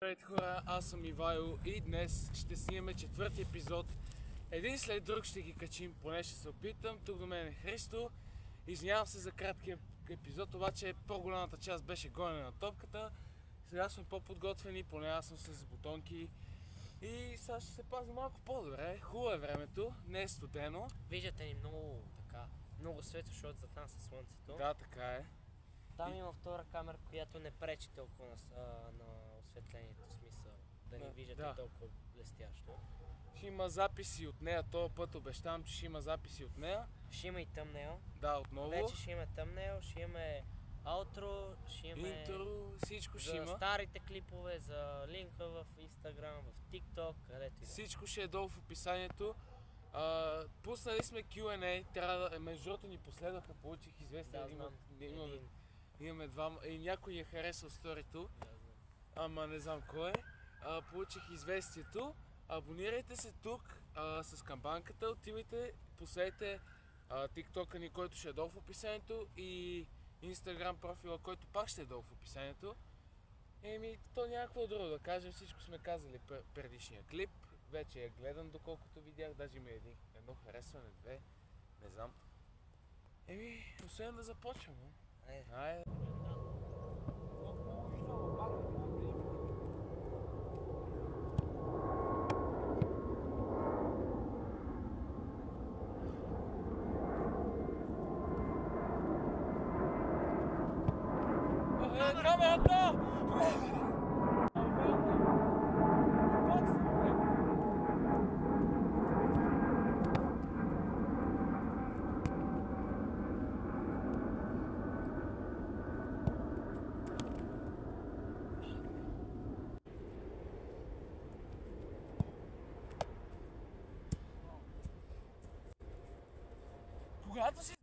Здравейте хора, аз съм Ивайло и днес ще снимаме четвърти епизод. Един след друг ще ги качим, поне ще се опитам. Тук до мен е Христо. Извинявам се за краткия епизод, обаче по-голямата част беше гонене на топката. Сега сме по-подготвени, поне аз съм с бутонки. И сега ще се пазим малко по-добре. Хубаво е времето, не е студено. Виждате ни много светло, защото зад нас е слънцето. Да, така е. Там има втора камера, която не пречи толкова на осветлението, в смисъл да ни виждате толкова блестящо. Ще има записи от нея, този път обещавам, че ще има записи от нея. Ще има и тъмнейл. Да, отново. Вече ще има тъмнейл, ще имаме аутро, ще имаме интро, всичко ще има. За старите клипове, за линка в Instagram, в TikTok, където и да. Всичко ще е долу в описанието. Пуснали сме Q&A, трябва да... Между другото ни последваха, получих известие. Имаме двама и някой ни е харесал сторито. Ама не знам кой е. Получих известието. Абонирайте се тук с камбанката, отивайте, последете TikTok-а ни, който ще е долу в описанието, и Instagram профила, който пак ще е долу в описанието. То някакво друго да кажем, всичко сме казали предишния клип. Вече е гледан, доколкото видях, даже има едно харесване, две, не знам. Освен да започваме. Айде. Камерата! Когато си...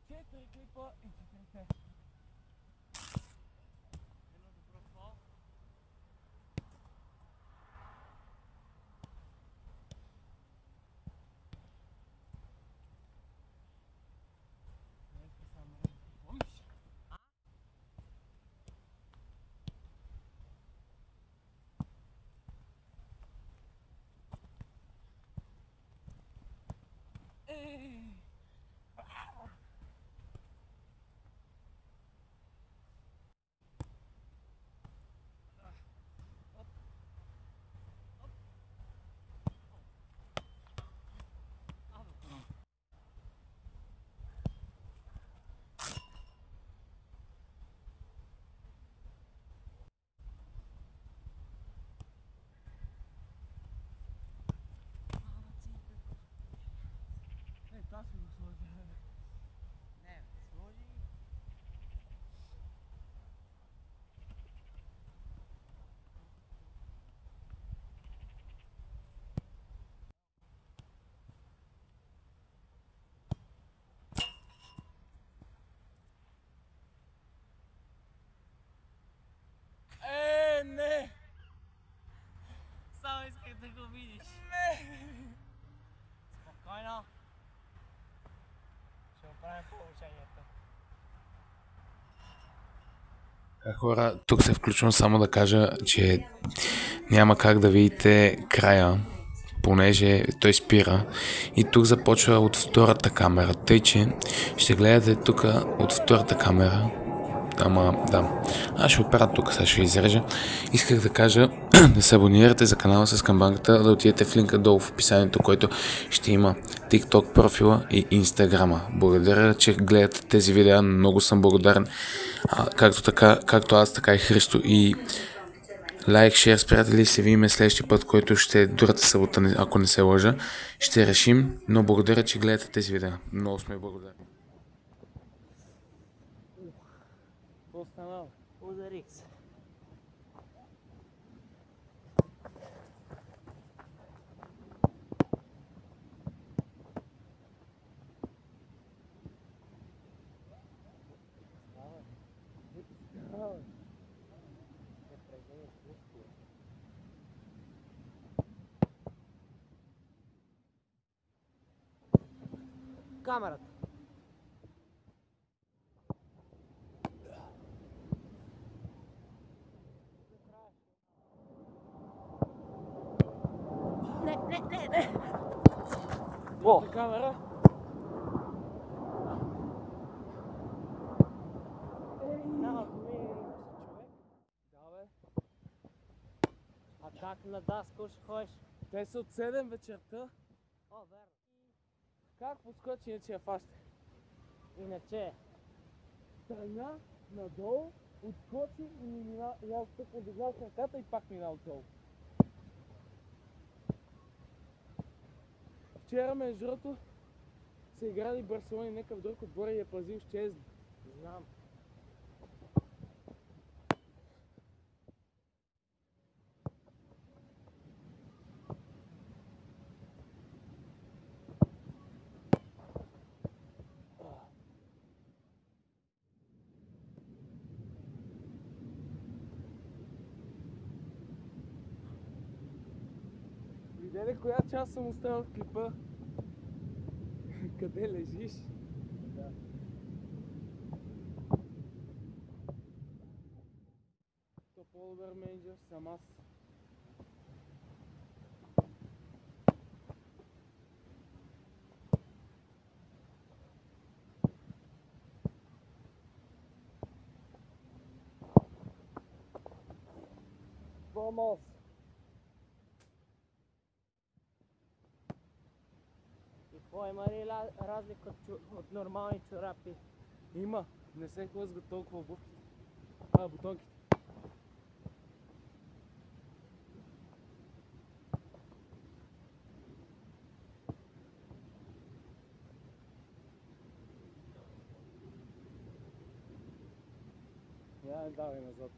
Четири клипа и четирите. Не! Само исках да го видиш. Не! Спокойно. Ще оправим положението. Хора, тук се включвам само да кажа, че няма как да видите края, понеже той спира и тук започва от втората камера, тъй че ще гледате тук от втората камера. Ама да, аз ще опера тук, сега ще изрежа. Исках да кажа да се абонирате за канала с камбанката, да отидете в линка долу в описанието, който ще има TikTok профила и Инстаграма. Благодаря, че гледате тези видеа, много съм благодарен. Както аз, така и Христо. И лайк, шер с приятели, се видим следващия път, който ще е другата събота, ако не се лъжа. Ще решим, но благодаря, че гледате тези видеа. Много сме благодарни. Ударих се. Камерата. Не. О! Камера? Как на даска ще ходиш? Те са от 7 вечерта. О, верно. Как поскочи, иначе я фаща? Иначе. Тръгна надолу, отскочи и ми мина, и аз тук подигнах краката и пак мина отдолу. Вчера, между другото, са играли Барселона и някакъв друг отбор и е пазил с Чезни. Знам. Видя ли коя част съм оставил в клипа? Къде лежиш? Да. То по-добър менеджер съм аз. Помос. И какво има ли разлика от нормални чорапи? Има. Не се хлъзга толкова обувките. Бутонките. Я не давай назад.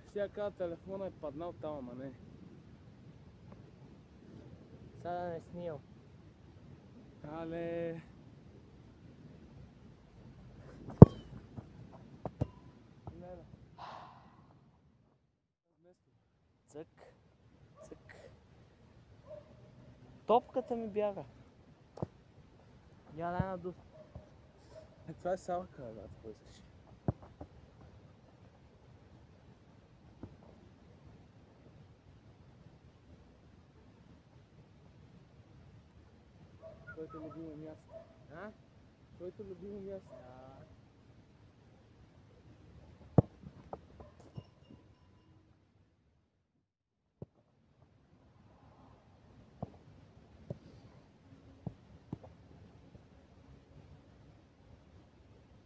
Ще я кажа, телефона е паднал там, ама не. Сега да не снимам. Але... Не. Цък. Цък. Топката ми бяга. Я дай на дус. Това е салка, брат, какво искаш? Твоето любимо място. А? Твоето любимо място.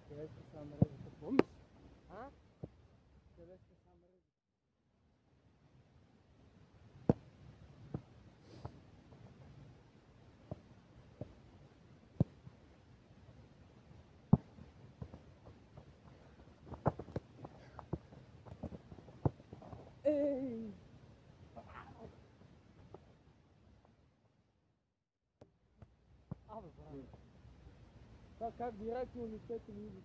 Къде сте сам мрежата, помниш? А? Къде сте сам мрежата? Ей! Абе, брат. Това как директно лицето ми иде.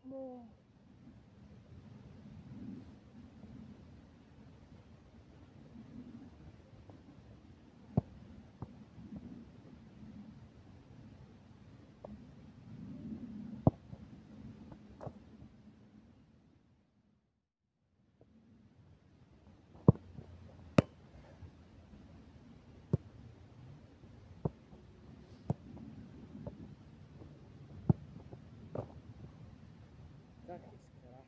Но... Как изкара?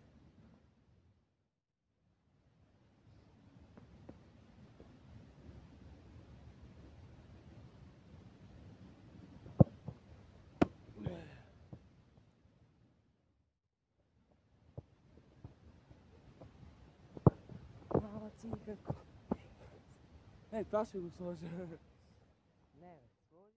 Мама цинка. Това ще го сложа. Не, бе, сложи.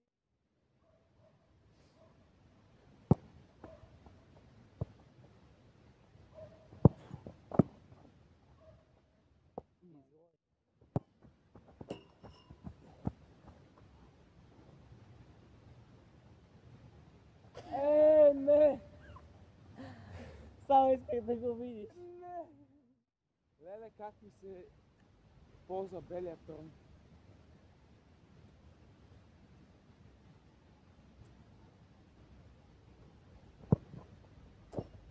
Не! Само исках да го видиш. Не! Леле, как ми се ползва белия тон.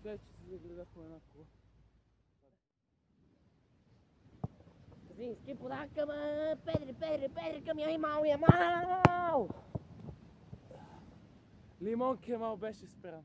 Че си загледах по една кола. Казински подавка, бе! Педри, към я и мал, я мал! Лимон Кемал беше спрян.